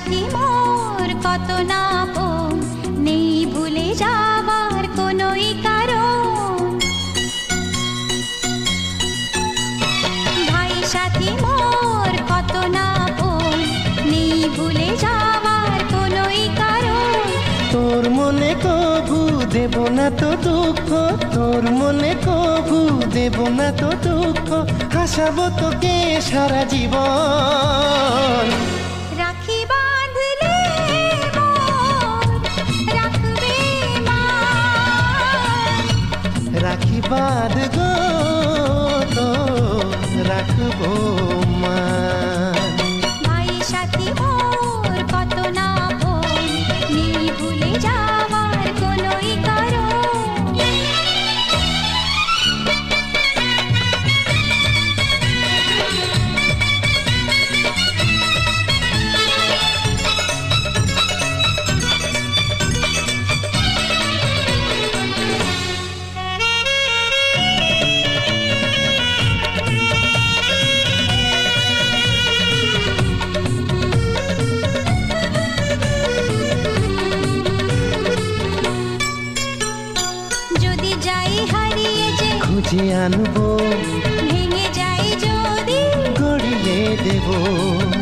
সাথী মোর কত না আপন, নেই ভুলে যাবার কোনোই কারণ। ভাই সাথী মোর কত না আপন, নেই ভুলে যাবার কোনোই কারণ। তোর মনে কভু দেব না তো দুঃখ, তোর মনে কভু দেব না তো দুঃখ, হাসাবো তোকে সারা জীবন। রাখি বাঁধলে মোর রাখবে মা, রাখি বাঁধ গো তো রাখবো মা। ভাই সাথী মোর কত না আপন, নেই ভুলে যাবার কোনোই কারণ। যদি যাই হারিয়ে যে খুঁজে আনবো, ভেঙে যাই যদি গড়িয়ে দেব,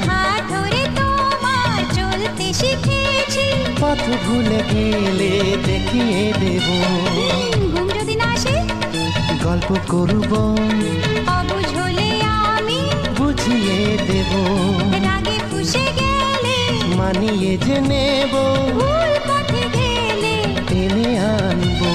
হাত ধরে তোমার চলতে শিখেছি। পথ ভুলে গেলে দেখিয়ে দেব, ঘুম যদি না আসে গল্প করব অবুঝ হলে আমি বুঝিয়ে দেব, রাগে ফুঁসে গেলে মানিয়ে যে নেব, ভুল পথে গেলে টেনে আনবো।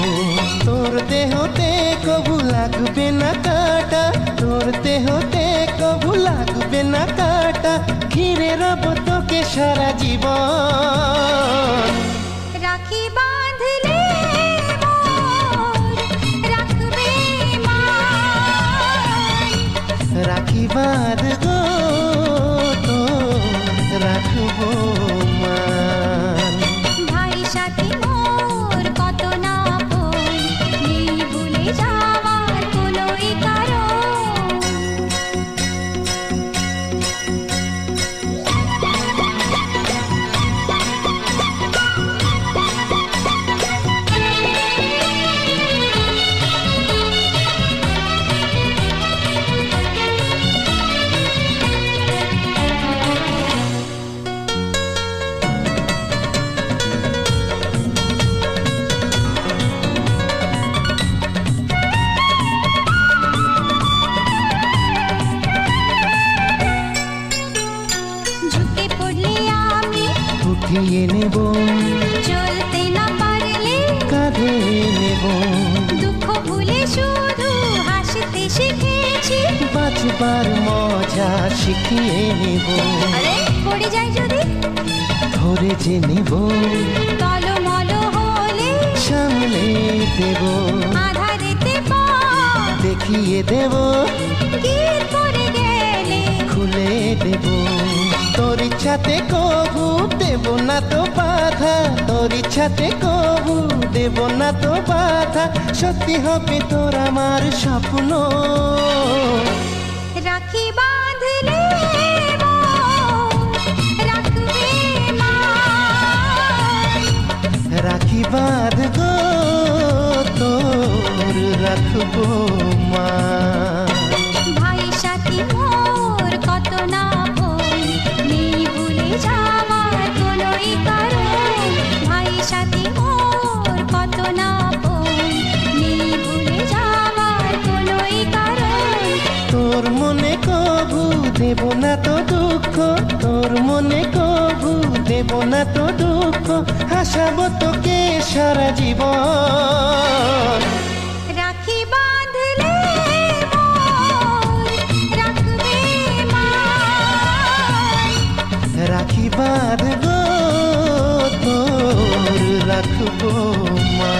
তোর দেহতে কবু লাগবে না কাটা, তোর দেহতে কবু লাগবে না কাটা, ঘিরে রব তোকে সারা জীবন। রাখি বাঁধলে মোর রাখবে মা, রাখি বাঁধ গো তো রাখবো মা। ভাই সাথী মোর কত না আপন, নেই ভুলে যাওয়ার কোনোই কারণ। ঝুঁকে পড়লে আমি উঠিয়ে নেব, চলতে না পারলে কাঁধে নেব, দুঃখ ভুলে শুধু হাসতে শিখেছি। বাঁচবার মজা শিখিয়ে নেব, আরে পড়ে যাই যদি ধরে যে নেব, টলমল হলে সামলে দেব, আধারেতে পথ দেখিয়ে দেব, গিয়ে পড়ে গেলে খুলে দেব। তোর ইচ্ছাতে কবু দেব না তো বাধা, তোর ইচ্ছাতে কবু দেব না তো বাধা, সত্যি হবে তোর আমার স্বপ্ন। রাখি বাঁধলে মোর রাখবে মা, রাখি বাঁধ গো তোর রাখবো মা। ভাই সাথী মোর কত না আপন, নেই ভুলে যাওয়ার কোনোই কারণ। ভাই সাথী মোর কত না আপন, নেই ভুলে যাওয়ার কোনোই কারণ। তোর মনে কবু দেব না তো দুঃখ, তোর মনে কবু দেব না তো দুঃখ, হাসাবো তোকে সারা জীবন। রাখি বাঁধলে মোর রাখবে মা, রাখি বাঁধ গো তোর রাখবো মা।